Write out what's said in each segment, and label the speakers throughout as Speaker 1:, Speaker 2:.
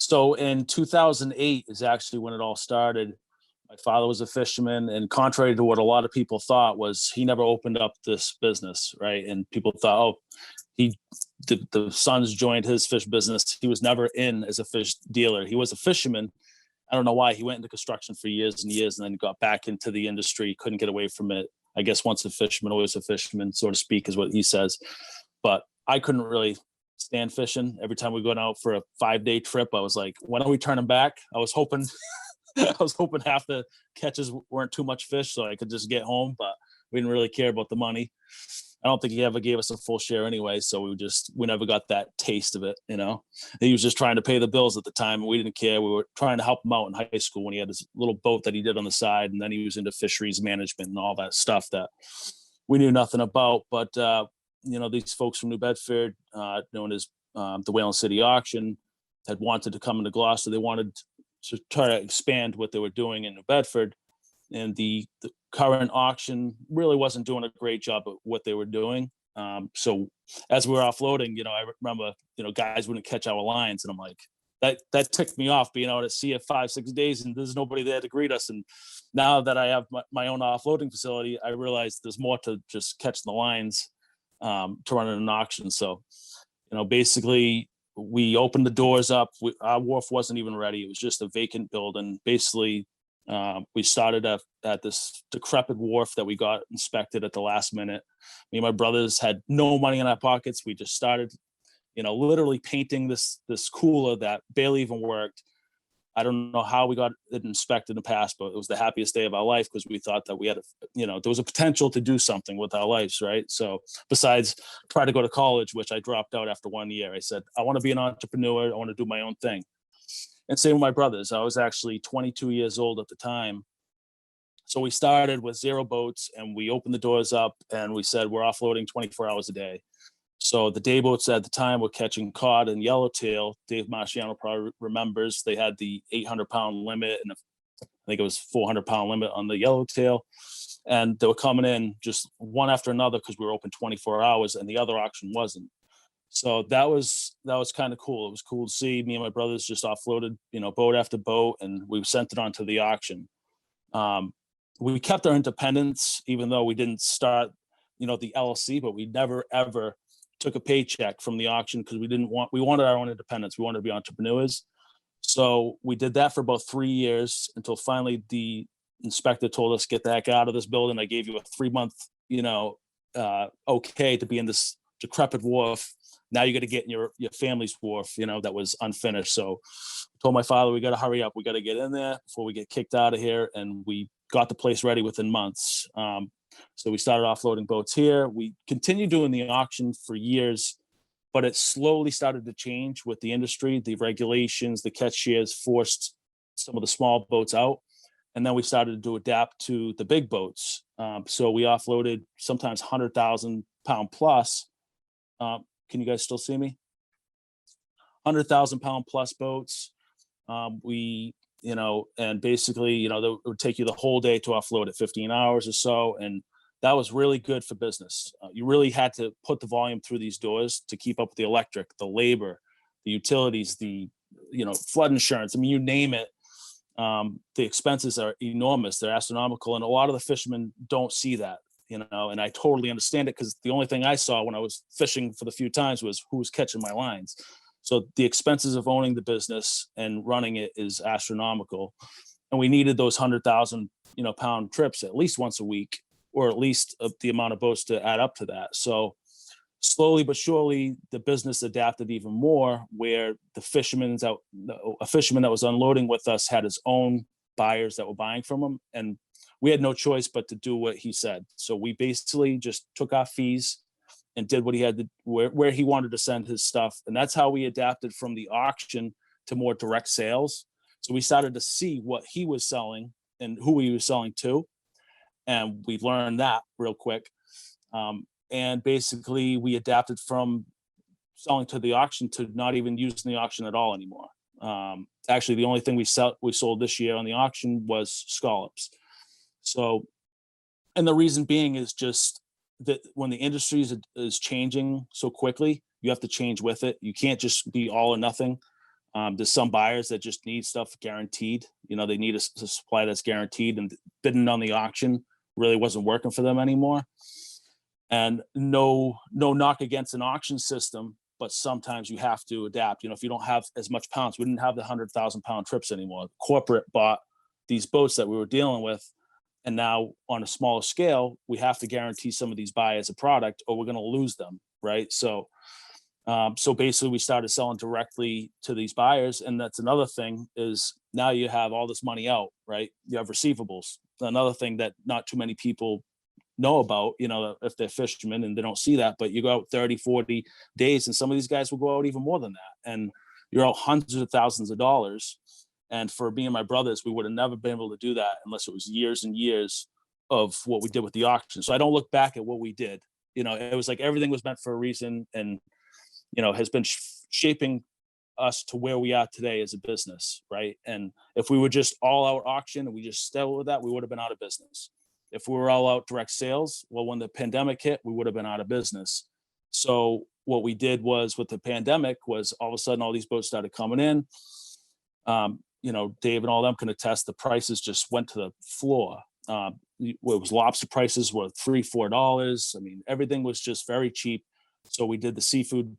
Speaker 1: So in 2008 is actually when it all started. My father was a fisherman, and contrary to what a lot of people thought, was he never opened up this business, right? And people thought, oh, the sons joined his fish business. He was never in as a fish dealer. He was a fisherman. I don't know why. He went into construction for years and years and then got back into the industry, couldn't get away from it. I guess once a fisherman, always a fisherman, so to speak, is what he says. But I couldn't really stand fishing. Every time we go out for a 5-day trip, I was like, when are we turning back? I was hoping half the catches weren't too much fish so I could just get home, but we didn't really care about the money. I don't think he ever gave us a full share anyway, so we never got that taste of it, you know. He was just trying to pay the bills at the time, and we didn't care. We were trying to help him out in high school when he had his little boat that he did on the side, and then he was into fisheries management and all that stuff that we knew nothing about. But you know, these folks from New Bedford, known as the Whalen City Auction, had wanted to come into Gloucester. They wanted to try to expand what they were doing in New Bedford. And the current auction really wasn't doing a great job of what they were doing. So as we were offloading, you know, I remember, you know, guys wouldn't catch our lines. And I'm like, that ticked me off, being out at sea at 5-6 days and there's nobody there to greet us. And now that I have my own offloading facility, I realize there's more to just catch the lines to run in an auction. So, you know, basically we opened the doors up. Our wharf wasn't even ready. It was just a vacant building. Basically, we started at this decrepit wharf that we got inspected at the last minute. Me and my brothers had no money in our pockets. We just started, you know, literally painting this cooler that barely even worked. I don't know how we got it inspected in the past, but it was the happiest day of our life because we thought that we had, you know, there was a potential to do something with our lives, right? So besides try to go to college, which I dropped out after 1 year, I said, I want to be an entrepreneur. I want to do my own thing. And same with my brothers. I was actually 22 years old at the time. So we started with 0 boats and we opened the doors up and we said, we're offloading 24 hours a day. So the day boats at the time were catching cod and yellowtail. Dave Marciano probably remembers they had the 800-pound limit and I think it was 400-pound limit on the yellowtail. And they were coming in just one after another because we were open 24 hours and the other auction wasn't. So that was kind of cool. It was cool to see. Me and my brothers just offloaded, you know, boat after boat, and we sent it onto the auction. We kept our independence, even though we didn't start, you know, the LLC, but we never ever took a paycheck from the auction because we wanted our own independence. We wanted to be entrepreneurs. So we did that for about 3 years until finally the inspector told us, get the heck out of this building. I gave you a 3-month, you know, okay to be in this decrepit wharf. Now you got to get in your family's wharf, you know, that was unfinished. So I told my father, we got to hurry up. We got to get in there before we get kicked out of here. And we got the place ready within months. So we started offloading boats here. We continued doing the auction for years, but it slowly started to change with the industry. The regulations, the catch shares forced some of the small boats out. And then we started to adapt to the big boats. So we offloaded sometimes 100,000-pound plus. Can you guys still see me? 100,000-pound plus boats. We, you know, and basically, you know, it would take you the whole day to offload at 15 hours or so. And that was really good for business. You really had to put the volume through these doors to keep up with the electric, the labor, the utilities, the, you know, flood insurance. I mean, you name it. The expenses are enormous. They're astronomical. And a lot of the fishermen don't see that. You know, and I totally understand it because the only thing I saw when I was fishing for the few times was who was catching my lines. So the expenses of owning the business and running it is astronomical. And we needed those 100,000, you know, pound trips at least once a week, or at least the amount of boats to add up to that. So slowly but surely, the business adapted even more, where a fisherman that was unloading with us had his own buyers that were buying from him. And we had no choice but to do what he said. So we basically just took our fees and did what he had to, where he wanted to send his stuff. And that's how we adapted from the auction to more direct sales. So we started to see what he was selling and who he was selling to. And we learned that real quick. And basically we adapted from selling to the auction to not even using the auction at all anymore. Actually, the only thing we sold this year on the auction was scallops. So, and the reason being is just that when the industry is changing so quickly, you have to change with it. You can't just be all or nothing. There's some buyers that just need stuff guaranteed. They need a supply that's guaranteed, and bidding on the auction really wasn't working for them anymore. And no knock against an auction system, but sometimes you have to adapt. If you don't have as much pounds, we didn't have the 100,000-pound trips anymore. Corporate bought these boats that we were dealing with, and now on a smaller scale, we have to guarantee some of these buyers a product, or we're going to lose them, right? So basically, we started selling directly to these buyers, and that's another thing is now you have all this money out, right? You have receivables. Another thing that not too many people know about, if they're fishermen and they don't see that, but you go out 30, 40 days, and some of these guys will go out even more than that. And you're out hundreds of thousands of dollars. And for me and my brothers, we would have never been able to do that unless it was years and years of what we did with the auction. So I don't look back at what we did. It was like everything was meant for a reason, and has been shaping us to where we are today as a business, right? And if we were just all out auction and we just stayed with that, we would have been out of business. If we were all out direct sales, well, when the pandemic hit, we would have been out of business. So what we did was with the pandemic was all of a sudden all these boats started coming in. Dave and all them can attest, the prices just went to the floor. It was lobster prices were $3-4. I mean, everything was just very cheap. So we did the seafood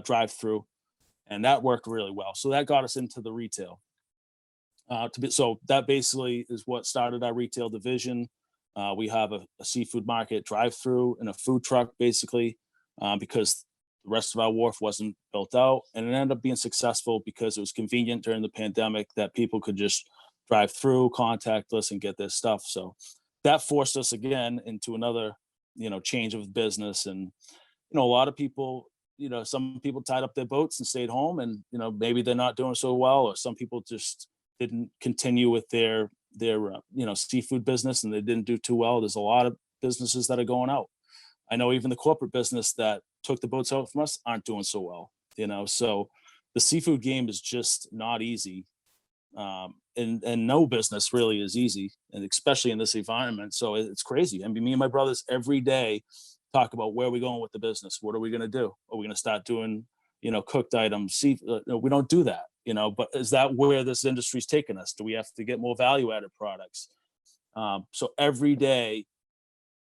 Speaker 1: drive-through, and that worked really well. So that got us into the retail. So that basically is what started our retail division. We have a seafood market drive-through and a food truck, basically, because the rest of our wharf wasn't built out, and it ended up being successful because it was convenient during the pandemic that people could just drive through contactless and get their stuff. So that forced us again into another, change of business. And, a lot of people, some people tied up their boats and stayed home, and, maybe they're not doing so well, or some people just didn't continue with their seafood business and they didn't do too well. There's a lot of businesses that are going out. I know even the corporate business that took the boats out from us aren't doing so well, so the seafood game is just not easy. And no business really is easy, and especially in this environment. So it's crazy. I mean, me and my brothers every day talk about where are we going with the business? What are we going to do? Are we going to start doing, cooked items? We don't do that, but is that where this industry's taking us? Do we have to get more value added products? So every day,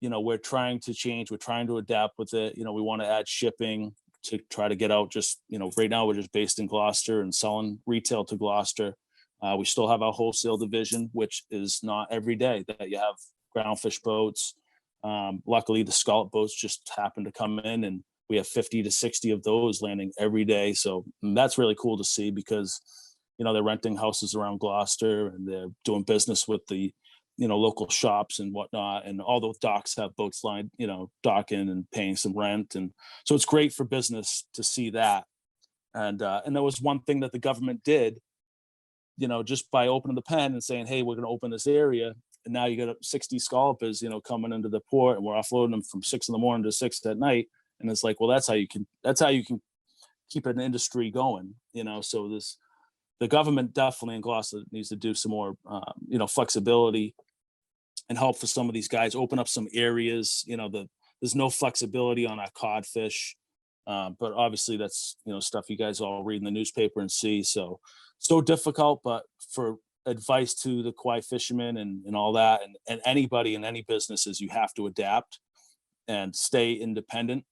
Speaker 1: we're trying to change, we're trying to adapt with it. We want to add shipping to try to get out just, right now we're just based in Gloucester and selling retail to Gloucester. We still have our wholesale division, which is not every day that you have groundfish boats. Luckily, the scallop boats just happen to come in, and we have 50 to 60 of those landing every day. So that's really cool to see because, they're renting houses around Gloucester and they're doing business with the, local shops and whatnot. And all those docks have boats lined, docking and paying some rent. And so it's great for business to see that. And there was one thing that the government did, just by opening the pen and saying, hey, we're going to open this area. And now you got 60 scallopers, coming into the port, and we're offloading them from 6 a.m. to 6 at night. And it's like, well, that's how you can keep an industry going, so the government definitely in Gloucester needs to do some more, flexibility and help for some of these guys, open up some areas. There's no flexibility on our codfish, but obviously that's, stuff you guys all read in the newspaper and see. So difficult, but for advice to the Kauai fishermen and all that, and anybody in any businesses, you have to adapt and stay independent.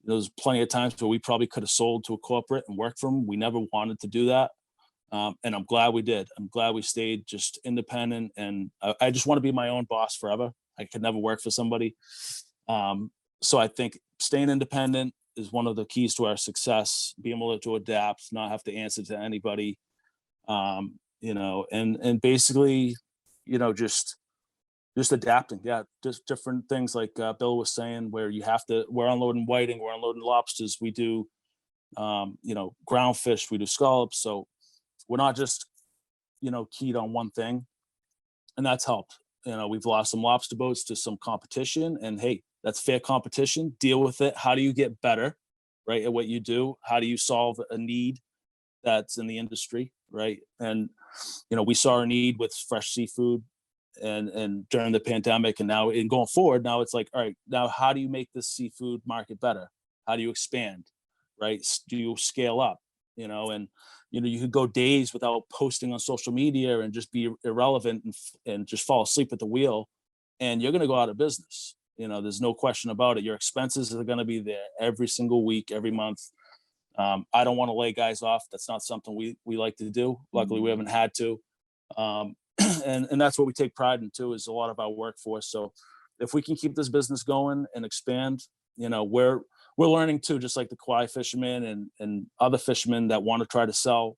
Speaker 1: There's plenty of times where we probably could have sold to a corporate and worked for them. We never wanted to do that. And I'm glad we did. I'm glad we stayed just independent. And I just want to be my own boss forever. I could never work for somebody. So I think staying independent is one of the keys to our success, being able to adapt, not have to answer to anybody, and basically, just adapting. Yeah, just different things like Bill was saying, where we're unloading whiting, we're unloading lobsters, we do, ground fish, we do scallops. So we're not just, keyed on one thing, and that's helped. We've lost some lobster boats to some competition, and hey, that's fair competition. Deal with it. How do you get better, right, at what you do? How do you solve a need that's in the industry, right? And we saw a need with fresh seafood, and during the pandemic, and now in going forward, now it's like, all right, now how do you make this seafood market better? How do you expand, right? Do you scale up? and you could go days without posting on social media and just be irrelevant and just fall asleep at the wheel, and you're going to go out of business. There's no question about it. Your expenses are going to be there every single week, every month. I don't want to lay guys off. That's not something we like to do. Luckily, we haven't had to. And that's what we take pride in too, is a lot of our workforce. So if we can keep this business going and expand, we're learning too, just like the Kauai fishermen and other fishermen that want to try to sell.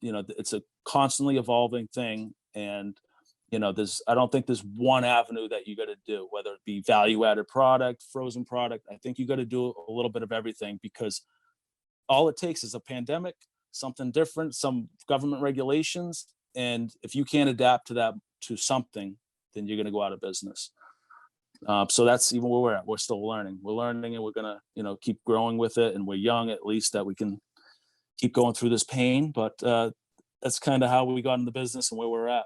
Speaker 1: It's a constantly evolving thing. And, I don't think there's one avenue that you got to do, whether it be value added product, frozen product. I think you got to do a little bit of everything, because all it takes is a pandemic, something different, some government regulations. And if you can't adapt to something, then you're going to go out of business. So that's even where we're at. We're still learning. We're learning, and we're going to, keep growing with it. And we're young, at least, that we can keep going through this pain. But that's kind of how we got in the business and where we're at.